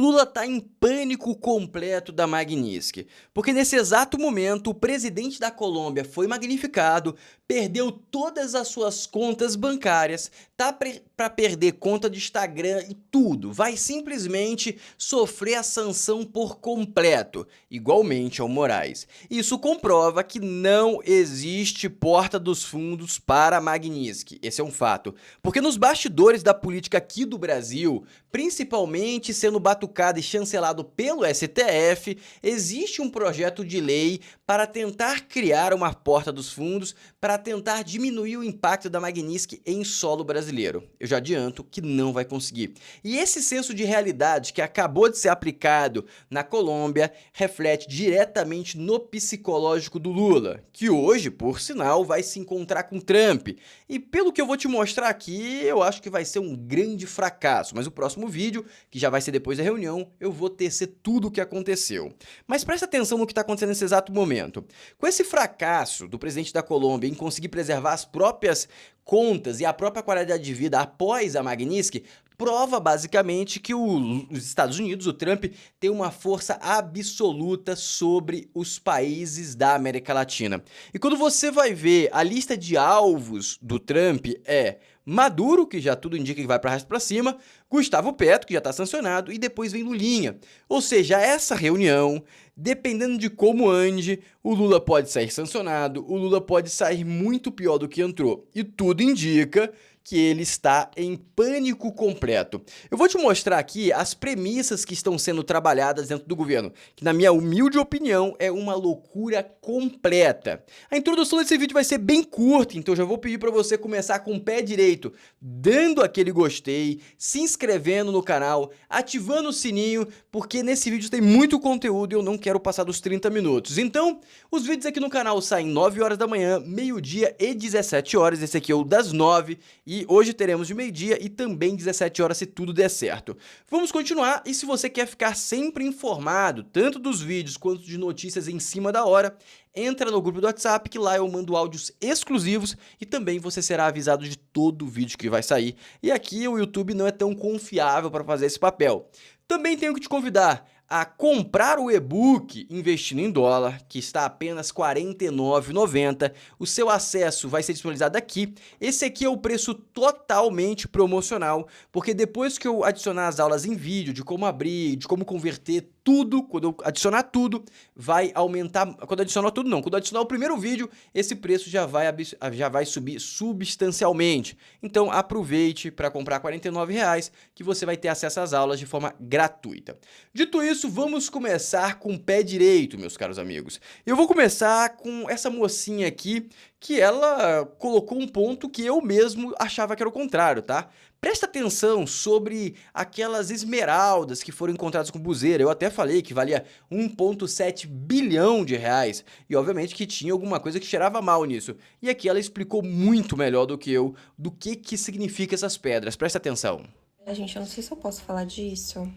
Lula está em pânico completo da Magnitsky, porque nesse exato momento o presidente da Colômbia foi magnificado, perdeu todas as suas contas bancárias, tá para perder conta de Instagram e tudo, vai simplesmente sofrer a sanção por completo, igualmente ao Moraes. Isso comprova que não existe porta dos fundos para Magnitsky, esse é um fato, porque nos bastidores da política aqui do Brasil, principalmente sendo batucado e chancelado pelo STF, existe um projeto de lei para tentar criar uma porta dos fundos para tentar diminuir o impacto da Magnitsky em solo brasileiro. Eu já adianto que não vai conseguir. E esse senso de realidade que acabou de ser aplicado na Colômbia reflete diretamente no psicológico do Lula, que hoje, por sinal, vai se encontrar com Trump. E pelo que eu vou te mostrar aqui, eu acho que vai ser um grande fracasso, mas o próximo vídeo, que já vai ser depois da reunião, eu vou tecer tudo o que aconteceu. Mas presta atenção no que está acontecendo nesse exato momento. Com esse fracasso do presidente da Colômbia em conseguir preservar as próprias contas e a própria qualidade de vida após a Magnitsky, prova basicamente que os Estados Unidos, o Trump, tem uma força absoluta sobre os países da América Latina. E quando você vai ver a lista de alvos do Trump é Maduro, que já tudo indica que vai para resto para cima, Gustavo Petro, que já está sancionado, e depois vem Lulinha. Ou seja, essa reunião, dependendo de como ande, o Lula pode sair sancionado, o Lula pode sair muito pior do que entrou. E tudo indica que ele está em pânico completo. Eu vou te mostrar aqui as premissas que estão sendo trabalhadas dentro do governo, que na minha humilde opinião é uma loucura completa. A introdução desse vídeo vai ser bem curta, então já vou pedir para você começar com o pé direito, dando aquele gostei, se inscrevendo no canal, ativando o sininho, porque nesse vídeo tem muito conteúdo e eu não quero passar dos 30 minutos. Então, os vídeos aqui no canal saem 9 horas da manhã, meio-dia e 17 horas, esse aqui é o das 9, e hoje teremos de meio-dia e também 17 horas se tudo der certo. Vamos continuar e se você quer ficar sempre informado, tanto dos vídeos quanto de notícias em cima da hora, entra no grupo do WhatsApp que lá eu mando áudios exclusivos e também você será avisado de todo o vídeo que vai sair. E aqui o YouTube não é tão confiável para fazer esse papel. Também tenho que te convidar a comprar o e-book Investindo em Dólar, que está a apenas R$ 49,90. O seu acesso vai ser disponibilizado aqui. Esse aqui é o preço totalmente promocional, porque depois que eu adicionar as aulas em vídeo, de como abrir, de como converter tudo, quando eu adicionar tudo, vai aumentar, quando adicionar tudo não, quando adicionar o primeiro vídeo, esse preço já vai subir substancialmente. Então aproveite para comprar R$ 49,00, que você vai ter acesso às aulas de forma gratuita. Dito isso, vamos começar com o pé direito, meus caros amigos. Eu vou começar com essa mocinha aqui, que ela colocou um ponto que eu mesmo achava que era o contrário, tá? Presta atenção sobre aquelas esmeraldas que foram encontradas com buzeira. Eu até falei que valia 1,7 bilhão de reais. E obviamente que tinha alguma coisa que cheirava mal nisso. E aqui ela explicou muito melhor do que eu do que significa essas pedras. Presta atenção. Gente, eu não sei se eu posso falar disso.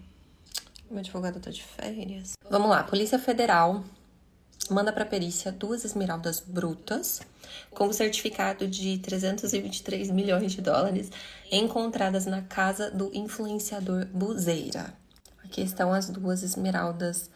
Meu advogado tá de férias. Vamos lá, Polícia Federal manda para perícia 2 esmeraldas brutas com o certificado de 323 milhões de dólares encontradas na casa do influenciador Buzeira. Aqui estão as 2 esmeraldas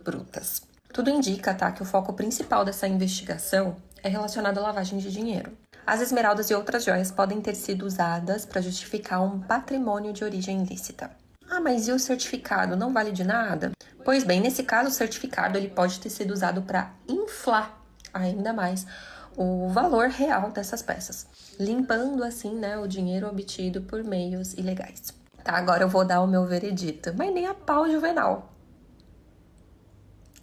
brutas. Tudo indica, tá, que o foco principal dessa investigação é relacionado à lavagem de dinheiro. As esmeraldas e outras joias podem ter sido usadas para justificar um patrimônio de origem ilícita. Ah, mas e o certificado não vale de nada? Pois bem, nesse caso, o certificado ele pode ter sido usado para inflar ainda mais o valor real dessas peças, limpando assim, né, o dinheiro obtido por meios ilegais. Tá, agora eu vou dar o meu veredito, mas nem a pau, Juvenal,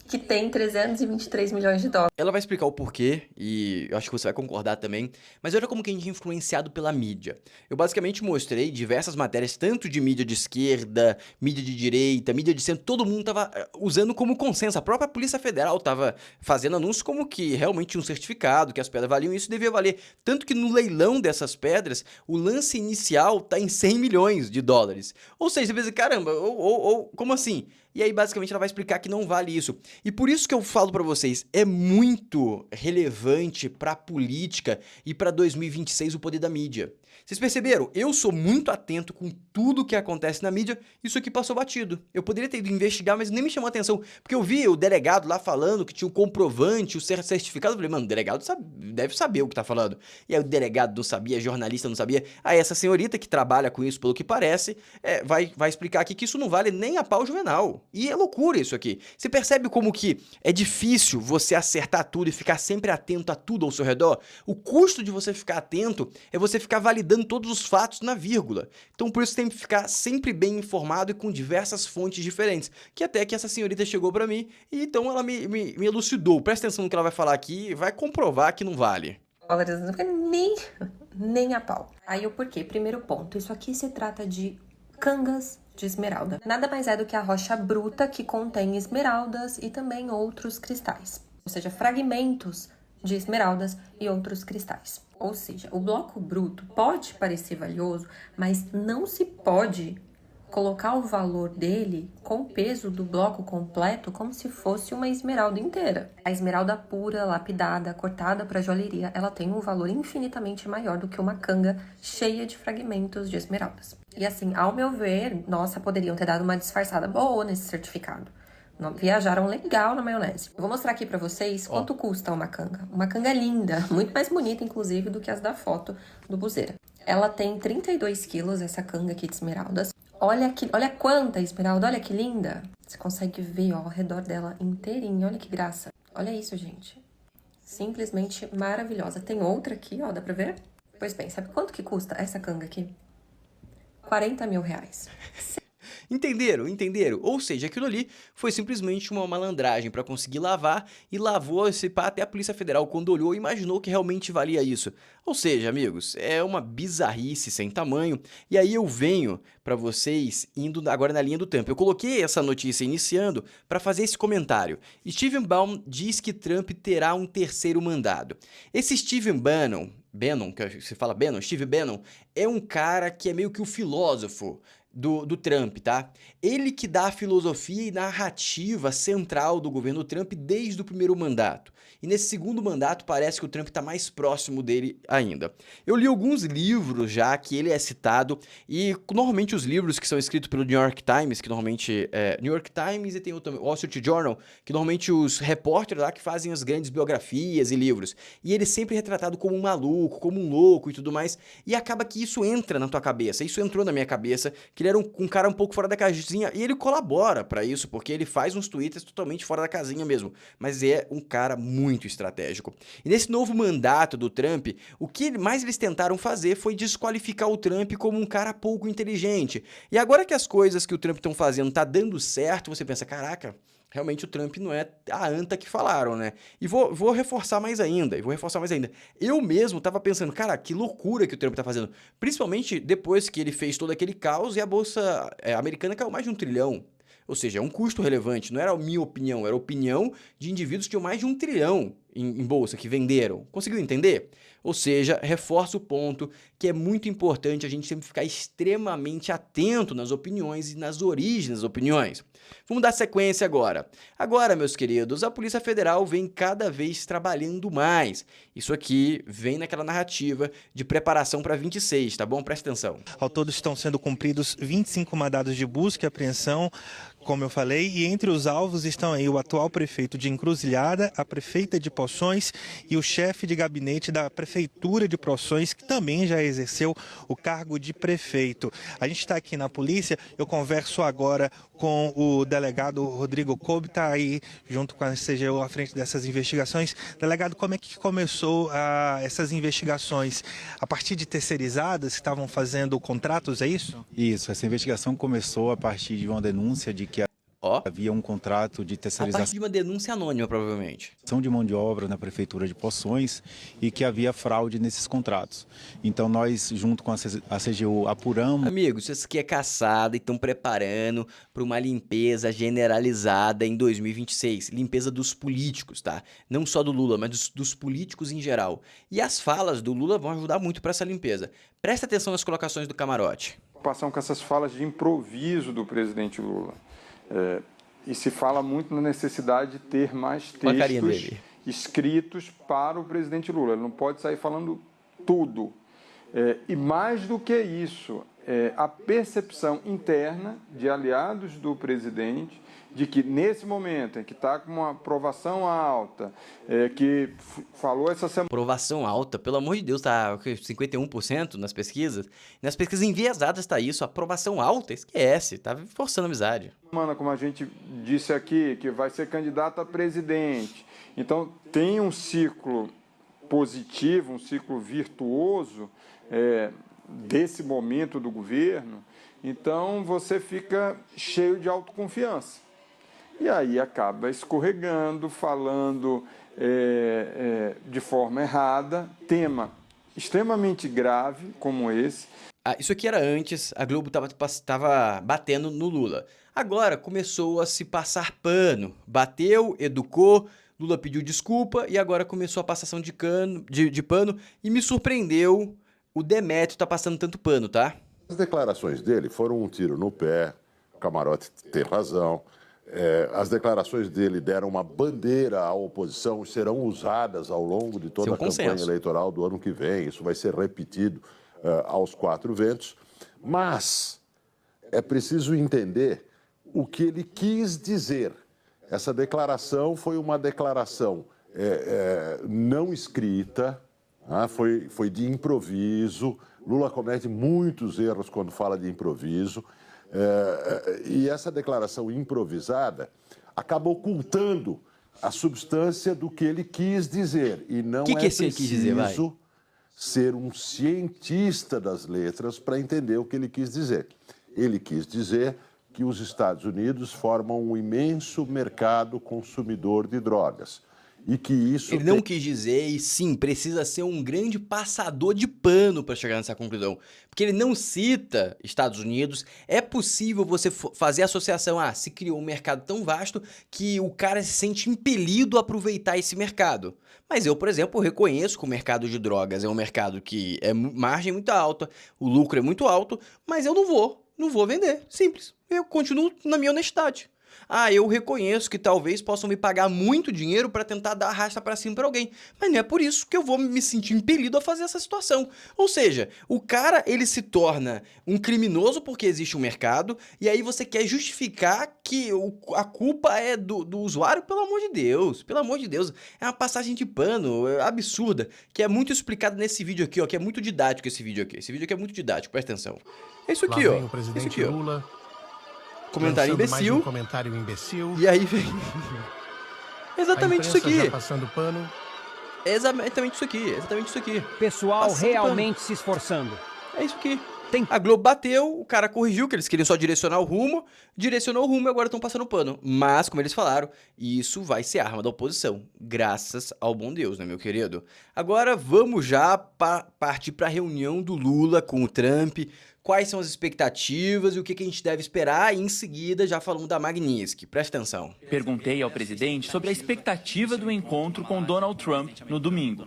que tem 323 milhões de dólares. Ela vai explicar o porquê, e eu acho que você vai concordar também, mas olha como que a gente é influenciado pela mídia. Eu basicamente mostrei diversas matérias, tanto de mídia de esquerda, mídia de direita, mídia de centro, todo mundo tava usando como consenso. A própria Polícia Federal tava fazendo anúncios como que realmente tinha um certificado, que as pedras valiam, e isso devia valer. Tanto que no leilão dessas pedras, o lance inicial tá em 100 milhões de dólares. Ou seja, você pensa, caramba, como assim? E aí, basicamente, ela vai explicar que não vale isso. E por isso que eu falo pra vocês, é muito relevante pra política e pra 2026 o poder da mídia. Vocês perceberam? Eu sou muito atento com tudo que acontece na mídia, isso aqui passou batido. Eu poderia ter ido investigar, mas nem me chamou a atenção, porque eu vi o delegado lá falando que tinha o comprovante, o certificado, eu falei, mano, o delegado deve saber o que tá falando. E aí o delegado não sabia, jornalista não sabia. Aí essa senhorita que trabalha com isso, pelo que parece, vai explicar aqui que isso não vale nem a pau juvenal. E é loucura isso aqui. Você percebe como que é difícil você acertar tudo e ficar sempre atento a tudo ao seu redor? O custo de você ficar atento é você ficar validando todos os fatos na vírgula. Então por isso tem que ficar sempre bem informado e com diversas fontes diferentes. Que até que essa senhorita chegou pra mim e então ela me elucidou. Presta atenção no que ela vai falar aqui e vai comprovar que não vale. Dólares não fica nem a pau. Aí o porquê? Primeiro ponto, isso aqui se trata de cangas de esmeralda. Nada mais é do que a rocha bruta que contém esmeraldas e também outros cristais. Ou seja, fragmentos de esmeraldas e outros cristais. Ou seja, o bloco bruto pode parecer valioso, mas não se pode colocar o valor dele com o peso do bloco completo como se fosse uma esmeralda inteira. A esmeralda pura, lapidada, cortada para joalheria, ela tem um valor infinitamente maior do que uma canga cheia de fragmentos de esmeraldas. E assim, ao meu ver, nossa, poderiam ter dado uma disfarçada boa nesse certificado. Viajaram legal na maionese. Eu vou mostrar aqui pra vocês quanto custa uma canga. Uma canga linda, muito mais bonita, inclusive, do que as da foto do Buzeira. Ela tem 32 quilos, essa canga aqui de esmeraldas. Olha quanta esmeralda, olha que linda. Você consegue ver, ó, ao redor dela inteirinho, olha que graça. Olha isso, gente. Simplesmente maravilhosa. Tem outra aqui, ó, dá pra ver? Pois bem, sabe quanto que custa essa canga aqui? 40 mil reais. Entenderam? Entenderam? Ou seja, aquilo ali foi simplesmente uma malandragem para conseguir lavar e lavou esse pá até a Polícia Federal quando olhou e imaginou que realmente valia isso. Ou seja, amigos, é uma bizarrice sem tamanho. E aí eu venho para vocês indo agora na linha do tempo. Eu coloquei essa notícia iniciando para fazer esse comentário. Steven Bannon diz que Trump terá um terceiro mandado. Esse Steven Bannon, que se fala Bannon, Steve Bannon, é um cara que é meio que o filósofo do Trump, tá? Ele que dá a filosofia e narrativa central do governo Trump desde o primeiro mandato. E nesse segundo mandato parece que o Trump tá mais próximo dele ainda. Eu li alguns livros já que ele é citado e normalmente os livros que são escritos pelo New York Times, que normalmente é New York Times e tem o Wall Street Journal, que normalmente os repórteres lá que fazem as grandes biografias e livros. E ele é sempre retratado como um maluco, como um louco e tudo mais. E acaba que isso entra na tua cabeça. Isso entrou na minha cabeça, que ele era um cara um pouco fora da casinha, e ele colabora pra isso, porque ele faz uns twitters totalmente fora da casinha mesmo, mas é um cara muito estratégico. E nesse novo mandato do Trump, o que mais eles tentaram fazer foi desqualificar o Trump como um cara pouco inteligente. E agora que as coisas que o Trump estão fazendo tá dando certo, você pensa, caraca, realmente o Trump não é a anta que falaram, né? E vou reforçar mais ainda, Eu mesmo tava pensando, cara, que loucura que o Trump tá fazendo. Principalmente depois que ele fez todo aquele caos e a bolsa americana caiu mais de 1 trilhão. Ou seja, é um custo relevante, não era a minha opinião, era a opinião de indivíduos que tinham mais de 1 trilhão em bolsa, que venderam. Conseguiu entender? Ou seja, reforça o ponto que é muito importante a gente sempre ficar extremamente atento nas opiniões e nas origens das opiniões. Vamos dar sequência agora. Agora, meus queridos, a Polícia Federal vem cada vez trabalhando mais. Isso aqui vem naquela narrativa de preparação para 26, tá bom? Presta atenção. Ao todo estão sendo cumpridos 25 mandados de busca e apreensão, como eu falei, e entre os alvos estão aí o atual prefeito de Encruzilhada, a prefeita de Poções e o chefe de gabinete da prefeitura de Poções, que também já exerceu o cargo de prefeito. A gente está aqui na polícia, eu converso agora com o delegado Rodrigo Kobe, está aí junto com a CGU à frente dessas investigações. Delegado, como é que começou essas investigações? A partir de terceirizadas que estavam fazendo contratos, é isso? Isso, essa investigação começou a partir de uma denúncia de que havia um contrato de A terceirização partir de uma denúncia anônima, provavelmente. de mão de obra na Prefeitura de Poções e que havia fraude nesses contratos. Então nós, junto com a CGU, apuramos... Amigos, isso aqui é caçada e estão preparando para uma limpeza generalizada em 2026. Limpeza dos políticos, tá? Não só do Lula, mas dos políticos em geral. E as falas do Lula vão ajudar muito para essa limpeza. Presta atenção nas colocações do camarote. Preocupação com essas falas de improviso do presidente Lula. E se fala muito na necessidade de ter mais Olha a carinha textos dele. escritos para o presidente Lula. Ele não pode sair falando tudo. E mais do que isso, a percepção interna de aliados do presidente de que nesse momento em que está com uma aprovação alta, que falou essa semana... Aprovação alta, pelo amor de Deus, tá 51% nas pesquisas. Nas pesquisas enviesadas tá isso, aprovação alta, esquece, tá forçando a amizade. Como a gente disse aqui, que vai ser candidato a presidente. Então, tem um ciclo positivo, um ciclo virtuoso desse momento do governo. Então, você fica cheio de autoconfiança. E aí acaba escorregando, falando de forma errada, tema extremamente grave como esse. Isso aqui era antes, a Globo tava batendo no Lula. Agora começou a se passar pano. Bateu, educou, Lula pediu desculpa e agora começou a passação de pano e me surpreendeu o Demétrio tá passando tanto pano, tá? As declarações dele foram um tiro no pé, o Camarote tem razão. As declarações dele deram uma bandeira à oposição, serão usadas ao longo de toda a campanha eleitoral do ano que vem. Isso vai ser repetido aos quatro ventos. Mas é preciso entender o que ele quis dizer. Essa declaração foi uma declaração não escrita, foi de improviso. Lula comete muitos erros quando fala de improviso. E essa declaração improvisada acaba ocultando a substância do que ele quis dizer. E não é preciso ser um cientista das letras para entender o que ele quis dizer. Ele quis dizer que os Estados Unidos formam um imenso mercado consumidor de drogas. E que isso ele não quis dizer, e sim, precisa ser um grande passador de pano para chegar nessa conclusão. Porque ele não cita Estados Unidos. É possível você fazer associação, se criou um mercado tão vasto que o cara se sente impelido a aproveitar esse mercado. Mas eu, por exemplo, reconheço que o mercado de drogas é um mercado que é margem muito alta, o lucro é muito alto, mas eu não vou vender, simples. Eu continuo na minha honestidade. Eu reconheço que talvez possam me pagar muito dinheiro para tentar dar a rasta para cima para alguém, mas não é por isso que eu vou me sentir impelido a fazer essa situação. Ou seja, o cara, ele se torna um criminoso porque existe um mercado, e aí você quer justificar que a culpa é do usuário? Pelo amor de Deus, é uma passagem de pano absurda, que é muito explicado nesse vídeo aqui, ó, que é muito didático esse vídeo aqui é muito didático, presta atenção. É isso aqui, ó, o presidente isso aqui, ó. Lula. Comentário imbecil. Mais um comentário imbecil. E aí vem... Exatamente isso aqui. Já passando pano. Exatamente isso aqui. Pessoal passando realmente pano. Se esforçando. É isso aqui. A Globo bateu, o cara corrigiu, que eles queriam só direcionar o rumo, direcionou o rumo e agora estão passando pano. Mas, como eles falaram, isso vai ser arma da oposição. Graças ao bom Deus, né, meu querido? Agora vamos já partir para a reunião do Lula com o Trump. Quais são as expectativas e o que a gente deve esperar? E em seguida já falamos da Magnitsky. Presta atenção. Perguntei ao presidente sobre a expectativa do encontro com Donald Trump no domingo.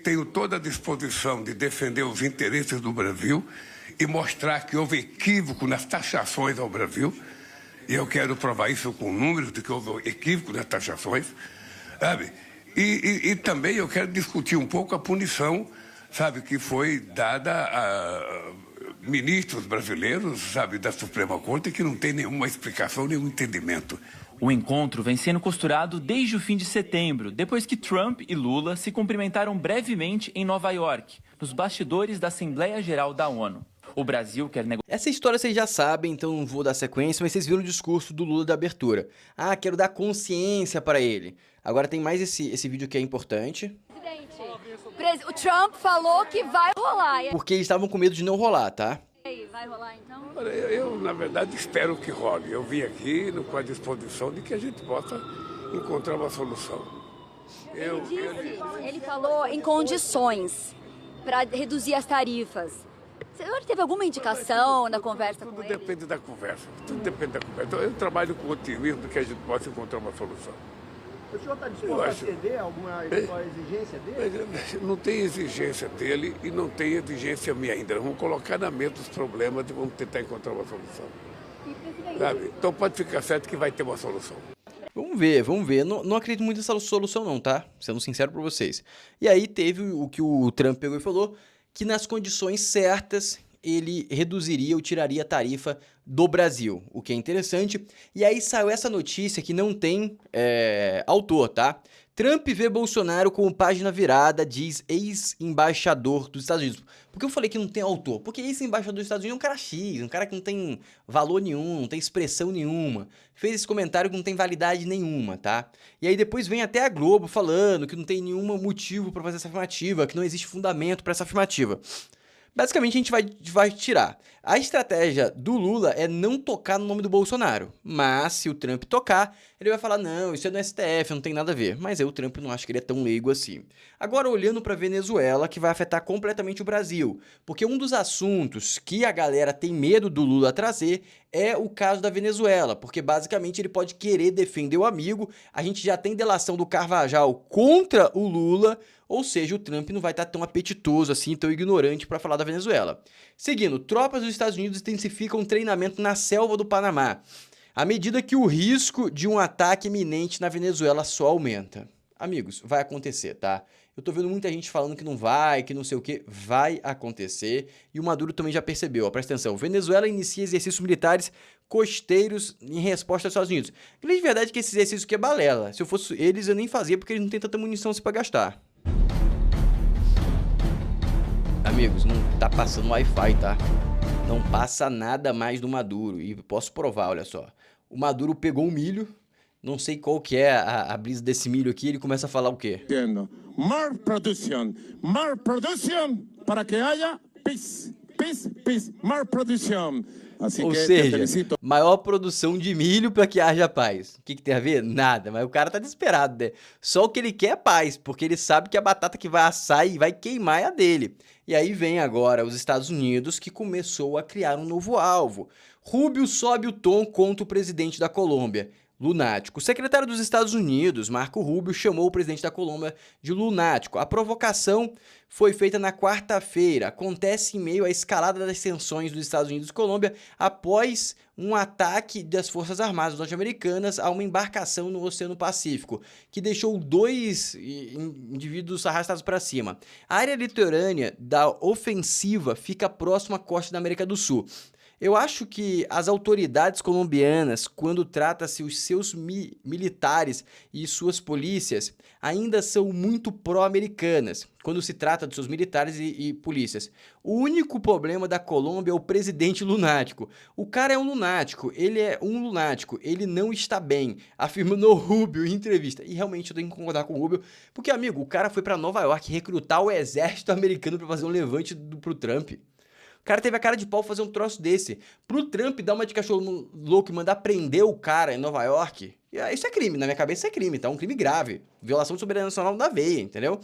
Tenho toda a disposição de defender os interesses do Brasil e mostrar que houve equívoco nas taxações ao Brasil. E eu quero provar isso com números de que houve equívoco nas taxações, sabe? E também eu quero discutir um pouco a punição, sabe, que foi dada a ministros brasileiros, sabe, da Suprema Corte, que não tem nenhuma explicação, nenhum entendimento. O encontro vem sendo costurado desde o fim de setembro, depois que Trump e Lula se cumprimentaram brevemente em Nova York, nos bastidores da Assembleia Geral da ONU. O Brasil quer negociar... Essa história vocês já sabem, então não vou dar sequência, mas vocês viram o discurso do Lula da abertura. Quero dar consciência para ele. Agora tem mais esse vídeo que é importante. O Trump falou que vai rolar. Porque eles estavam com medo de não rolar, tá? Vai rolar então? Olha, eu, na verdade, espero que role. Eu vim aqui com a disposição de que a gente possa encontrar uma solução. Ele falou em condições para reduzir as tarifas. O senhor teve alguma indicação na conversa com ele? Tudo depende da conversa. Eu trabalho com otimismo de que a gente possa encontrar uma solução. O senhor está disposto a ceder alguma exigência dele? Não tem exigência dele e não tem exigência minha ainda. Vamos colocar na mesa os problemas e vamos tentar encontrar uma solução. sabe? Então pode ficar certo que vai ter uma solução. Vamos ver, vamos ver. Não acredito muito nessa solução não, tá? Sendo sincero pra vocês. E aí teve o que o Trump pegou e falou, que nas condições certas ele reduziria ou tiraria a tarifa do Brasil, o que é interessante. E aí saiu essa notícia que não tem autor, tá? Trump vê Bolsonaro como página virada, diz ex-embaixador dos Estados Unidos. Por que eu falei que não tem autor? Porque ex-embaixador dos Estados Unidos é um cara X, um cara que não tem valor nenhum, não tem expressão nenhuma. Fez esse comentário que não tem validade nenhuma, tá? E aí depois vem até a Globo falando que não tem nenhum motivo para fazer essa afirmativa, que não existe fundamento para essa afirmativa. Basicamente, a gente vai tirar. A estratégia do Lula é não tocar no nome do Bolsonaro. Mas, se o Trump tocar, ele vai falar, não, isso é do STF, não tem nada a ver. Mas aí o Trump não acha que ele é tão leigo assim. Agora, olhando para a Venezuela, que vai afetar completamente o Brasil. Porque um dos assuntos que a galera tem medo do Lula trazer é o caso da Venezuela. Porque, basicamente, ele pode querer defender o amigo. A gente já tem delação do Carvajal contra o Lula. Ou seja, o Trump não vai estar tão apetitoso assim, tão ignorante para falar da Venezuela. Seguindo, tropas dos Estados Unidos intensificam treinamento na selva do Panamá, à medida que o risco de um ataque iminente na Venezuela só aumenta. Amigos, vai acontecer, tá? Eu tô vendo muita gente falando que não vai, que não sei o que, vai acontecer. E o Maduro também já percebeu, ó, presta atenção. Venezuela inicia exercícios militares costeiros em resposta aos Estados Unidos. De verdade que esse exercício aqui é balela. Se eu fosse eles, eu nem fazia, porque eles não têm tanta munição assim pra gastar. Amigos, não tá passando Wi-Fi, tá? Não passa nada mais do Maduro. E posso provar, olha só. O Maduro pegou um milho, não sei qual que é a brisa desse milho aqui, ele começa a falar o quê? More production para que haya peace, peace, peace, more production. Assim Ou que seja, maior produção de milho para que haja paz. O que tem a ver? Nada, mas o cara tá desesperado, né? Só o que ele quer é paz, porque ele sabe que a batata que vai assar e vai queimar é a dele. E aí vem agora os Estados Unidos, que começou a criar um novo alvo. Rubio sobe o tom contra o presidente da Colômbia. Lunático. O secretário dos Estados Unidos, Marco Rubio, chamou o presidente da Colômbia de lunático. A provocação foi feita na quarta-feira. Acontece em meio à escalada das tensões dos Estados Unidos e Colômbia após um ataque das Forças Armadas norte-americanas a uma embarcação no Oceano Pacífico, que deixou 2 indivíduos arrastados para cima. A área litorânea da ofensiva fica próxima à costa da América do Sul. Eu acho que as autoridades colombianas, quando trata-se os seus militares e suas polícias, ainda são muito pró-americanas, quando se trata dos seus militares e polícias. O único problema da Colômbia é o presidente lunático. O cara é um lunático, ele não está bem, afirmou Rubio em entrevista. E realmente eu tenho que concordar com o Rubio, porque, amigo, o cara foi para Nova York recrutar o exército americano para fazer um levante pro Trump. O cara teve a cara de pau fazer um troço desse. Pro Trump dar uma de cachorro louco e mandar prender o cara em Nova York, isso é crime, na minha cabeça é crime, tá? Um crime grave. Violação de soberania nacional da veia, entendeu?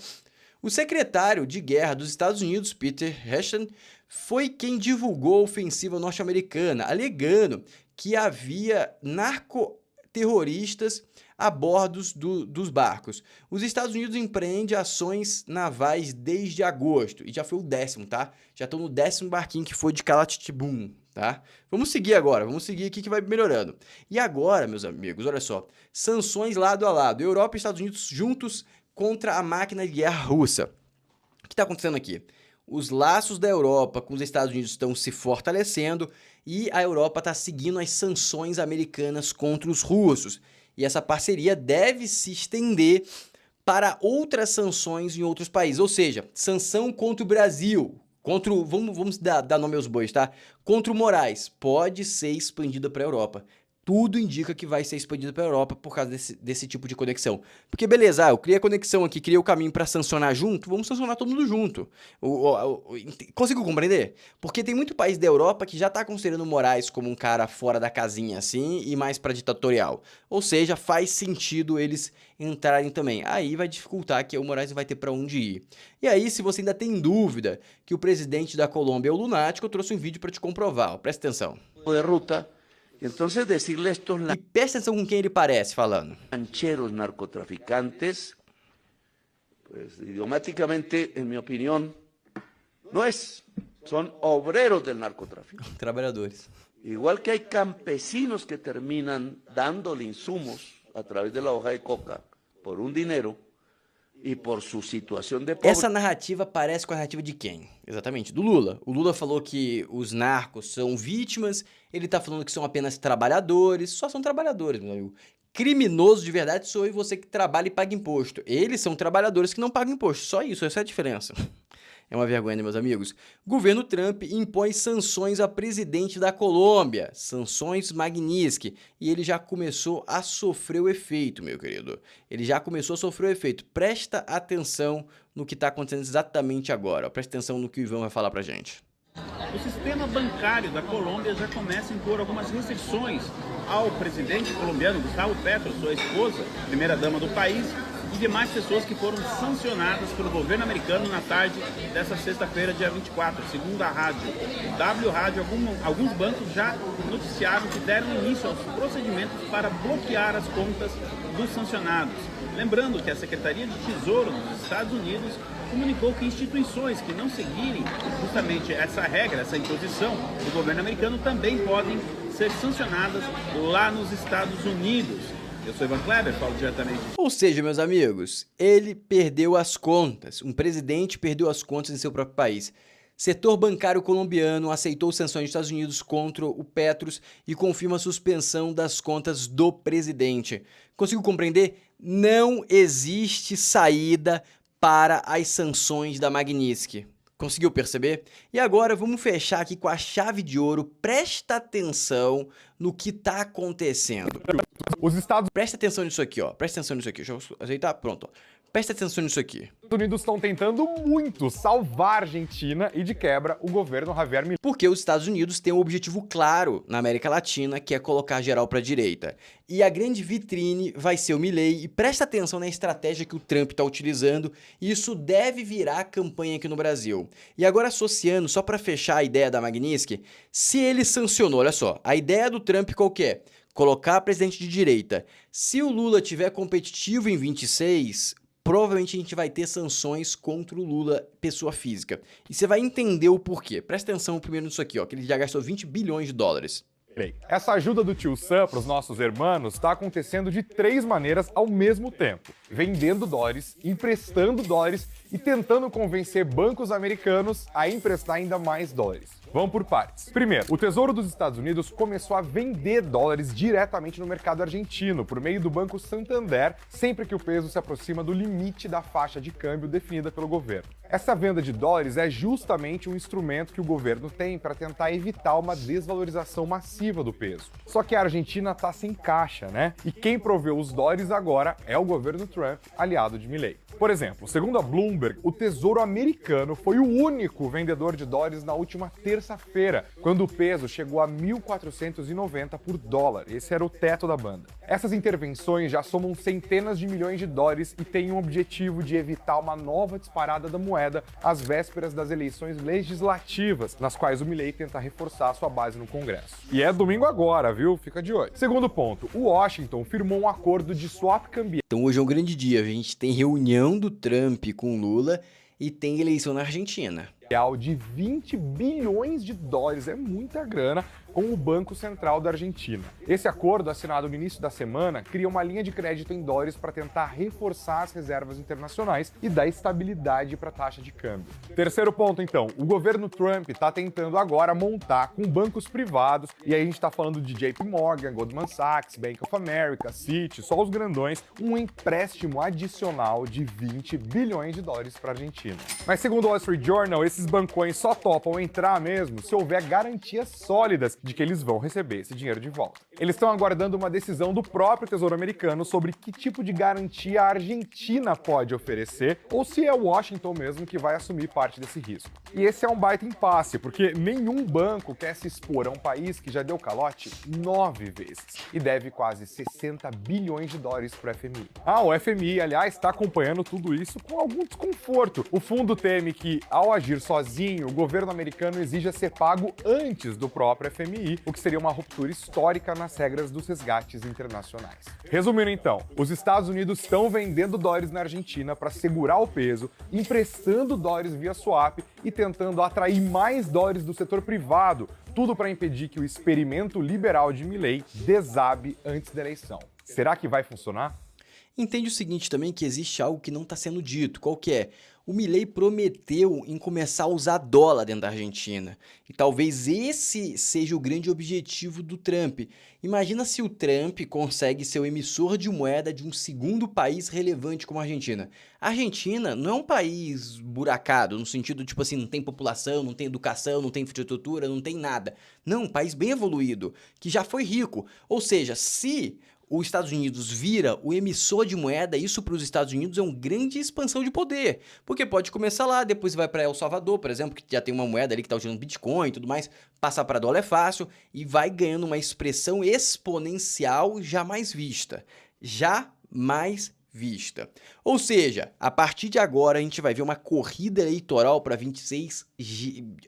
O secretário de guerra dos Estados Unidos, Peter Hegseth, foi quem divulgou a ofensiva norte-americana, alegando que havia narcoterroristas a bordo dos barcos. Os Estados Unidos empreendem ações navais desde agosto, e já foi o 10º, tá? Já estão no 10º barquinho que foi de Calatibum, tá? Vamos seguir agora, vamos seguir aqui que vai melhorando. E agora, meus amigos, olha só, sanções lado a lado, Europa e Estados Unidos juntos contra a máquina de guerra russa. O que está acontecendo aqui? Os laços da Europa com os Estados Unidos estão se fortalecendo e a Europa está seguindo as sanções americanas contra os russos. E essa parceria deve se estender para outras sanções em outros países. Ou seja, sanção contra o Brasil, vamos dar nome aos bois, tá? Contra o Moraes, pode ser expandida para a Europa. Tudo indica que vai ser expandida para a Europa por causa desse tipo de conexão. Porque beleza, eu criei a conexão aqui, criei o caminho para sancionar junto, vamos sancionar todo mundo junto. Consigo compreender? Porque tem muito país da Europa que já está considerando o Moraes como um cara fora da casinha assim e mais para ditatorial. Ou seja, faz sentido eles entrarem também. Aí vai dificultar que o Moraes vai ter para onde ir. E aí, se você ainda tem dúvida que o presidente da Colômbia é o lunático, eu trouxe um vídeo para te comprovar. Ó, presta atenção. Entonces decirle a estos E presta atenção com quem ele parece falando. lancheros narcotraficantes, pues idiomáticamente, en mi opinión, no es, son obreros del narcotráfico. Trabalhadores. Igual que hay campesinos que terminan dándole insumos a través de la hoja de coca por un dinero e por sua situação de pobreza. Essa narrativa parece com a narrativa de quem? Exatamente, do Lula. O Lula falou que os narcos são vítimas, ele tá falando que são apenas trabalhadores, só são trabalhadores, meu amigo. Criminoso de verdade sou eu e você que trabalha e paga imposto. Eles são trabalhadores que não pagam imposto, só isso, essa é a diferença. É uma vergonha, né, meus amigos? Governo Trump impõe sanções a presidente da Colômbia, sanções Magnitsky, e ele já começou a sofrer o efeito, meu querido. Ele já começou a sofrer o efeito. Presta atenção no que está acontecendo exatamente agora. Presta atenção no que o Ivan vai falar pra gente. O sistema bancário da Colômbia já começa a impor algumas restrições ao presidente colombiano Gustavo Petro, sua esposa, primeira-dama do país, e demais pessoas que foram sancionadas pelo governo americano na tarde dessa sexta-feira, dia 24. Segundo a rádio W Rádio, alguns bancos já noticiaram que deram início aos procedimentos para bloquear as contas dos sancionados. Lembrando que a Secretaria de Tesouro dos Estados Unidos comunicou que instituições que não seguirem justamente essa regra, essa imposição do governo americano, também podem ser sancionadas lá nos Estados Unidos. Eu sou Ivan Kleber, falo diretamente. Ou seja, meus amigos, ele perdeu as contas. Um presidente perdeu as contas em seu próprio país. Setor bancário colombiano aceitou sanções dos Estados Unidos contra o Petros e confirma a suspensão das contas do presidente. Conseguiu compreender? Não existe saída para as sanções da Magnitsky. Conseguiu perceber? E agora vamos fechar aqui com a chave de ouro. Presta atenção no que está acontecendo. Presta atenção nisso aqui, ó. Presta atenção nisso aqui. Deixa eu ajeitar. Pronto, ó. Presta atenção nisso aqui. Os Estados Unidos estão tentando muito salvar a Argentina e, de quebra, o governo Javier Milei. Porque os Estados Unidos têm um objetivo claro na América Latina, que é colocar geral para a direita. E a grande vitrine vai ser o Milei. E presta atenção na estratégia que o Trump está utilizando. E isso deve virar campanha aqui no Brasil. E agora associando, só para fechar a ideia da Magnitsky, se ele sancionou, olha só, a ideia do Trump qual que é? Colocar presidente de direita. Se o Lula tiver competitivo em 26... provavelmente a gente vai ter sanções contra o Lula, pessoa física. E você vai entender o porquê. Presta atenção primeiro nisso aqui, ó, que ele já gastou 20 bilhões de dólares. Essa ajuda do tio Sam para os nossos irmãos está acontecendo de 3 maneiras ao mesmo tempo. Vendendo dólares, emprestando dólares e tentando convencer bancos americanos a emprestar ainda mais dólares. Vamos por partes. Primeiro, o Tesouro dos Estados Unidos começou a vender dólares diretamente no mercado argentino, por meio do Banco Santander, sempre que o peso se aproxima do limite da faixa de câmbio definida pelo governo. Essa venda de dólares é justamente um instrumento que o governo tem para tentar evitar uma desvalorização massiva do peso. Só que a Argentina está sem caixa, né? E quem proveu os dólares agora é o governo Trump, aliado de Milei. Por exemplo, segundo a Bloomberg, o Tesouro americano foi o único vendedor de dólares na última terça-feira, quando o peso chegou a 1.490 por dólar. Esse era o teto da banda. Essas intervenções já somam centenas de milhões de dólares e têm o objetivo de evitar uma nova disparada da moeda às vésperas das eleições legislativas, nas quais o Milei tenta reforçar sua base no Congresso. E é domingo agora, viu? Fica de olho. Segundo ponto, o Washington firmou um acordo de swap cambial. Então hoje é um grande dia, a gente tem reunião do Trump com Lula e tem eleição na Argentina. De 20 bilhões de dólares, é muita grana, com o Banco Central da Argentina. Esse acordo, assinado no início da semana, cria uma linha de crédito em dólares para tentar reforçar as reservas internacionais e dar estabilidade para a taxa de câmbio. Terceiro ponto, então, o governo Trump está tentando agora montar com bancos privados, e aí a gente está falando de JP Morgan, Goldman Sachs, Bank of America, Citi, só os grandões, um empréstimo adicional de 20 bilhões de dólares para a Argentina. Mas segundo o Wall Street Journal, esses bancões só topam entrar mesmo se houver garantias sólidas de que eles vão receber esse dinheiro de volta. Eles estão aguardando uma decisão do próprio Tesouro americano sobre que tipo de garantia a Argentina pode oferecer ou se é Washington mesmo que vai assumir parte desse risco. E esse é um baita impasse, porque nenhum banco quer se expor a um país que já deu calote 9 vezes e deve quase 60 bilhões de dólares para o FMI. O FMI, aliás, está acompanhando tudo isso com algum desconforto. O fundo teme que, ao agir sozinho, o governo americano exija ser pago antes do próprio FMI, o que seria uma ruptura histórica nas regras dos resgates internacionais. Resumindo então, os Estados Unidos estão vendendo dólares na Argentina para segurar o peso, emprestando dólares via swap e tentando atrair mais dólares do setor privado, Tudo para impedir que o experimento liberal de Milei desabe antes da eleição. Será que vai funcionar? Entende o seguinte também, que existe algo que não está sendo dito. Qual que é? O Milei prometeu em começar a usar dólar dentro da Argentina. E talvez esse seja o grande objetivo do Trump. Imagina se o Trump consegue ser o emissor de moeda de um segundo país relevante como a Argentina. A Argentina não é um país buracado, no sentido, tipo assim, não tem população, não tem educação, não tem infraestrutura, não tem nada. Não, um país bem evoluído, que já foi rico. Ou seja, se os Estados Unidos vira o emissor de moeda, isso para os Estados Unidos é uma grande expansão de poder, porque pode começar lá, depois vai para El Salvador, por exemplo, que já tem uma moeda ali que está usando Bitcoin e tudo mais, passar para dólar é fácil e vai ganhando uma expressão exponencial jamais vista. Ou seja, a partir de agora a gente vai ver uma corrida eleitoral para 26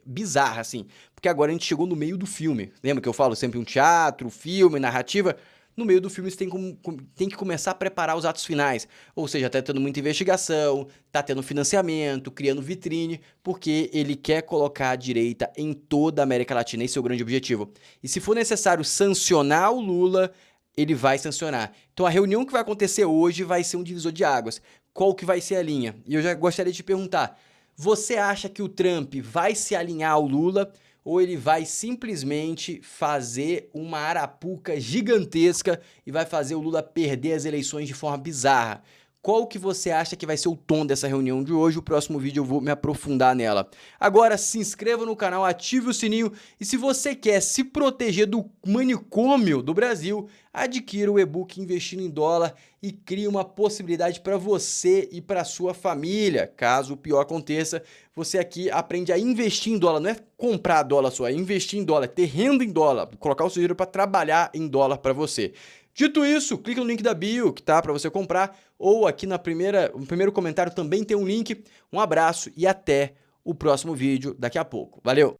bizarra, assim, porque agora a gente chegou no meio do filme. Lembra que eu falo sempre um teatro, filme, narrativa? No meio do filme você tem que começar a preparar os atos finais, ou seja, tá tendo muita investigação, tá tendo financiamento, criando vitrine, porque ele quer colocar a direita em toda a América Latina, esse é o grande objetivo. E se for necessário sancionar o Lula, ele vai sancionar. Então a reunião que vai acontecer hoje vai ser um divisor de águas. Qual que vai ser a linha? E eu já gostaria de te perguntar, você acha que o Trump vai se alinhar ao Lula, ou ele vai simplesmente fazer uma arapuca gigantesca e vai fazer o Lula perder as eleições de forma bizarra? Qual que você acha que vai ser o tom dessa reunião de hoje? O próximo vídeo eu vou me aprofundar nela. Agora se inscreva no canal, ative o sininho e se você quer se proteger do manicômio do Brasil, adquira o e-book Investindo em Dólar e crie uma possibilidade para você e para sua família. Caso o pior aconteça, você aqui aprende a investir em dólar, não é comprar dólar só, é investir em dólar, ter renda em dólar, colocar o seu dinheiro para trabalhar em dólar para você. Dito isso, clica no link da bio que tá para você comprar, ou aqui no primeiro comentário também tem um link. Um abraço e até o próximo vídeo daqui a pouco. Valeu!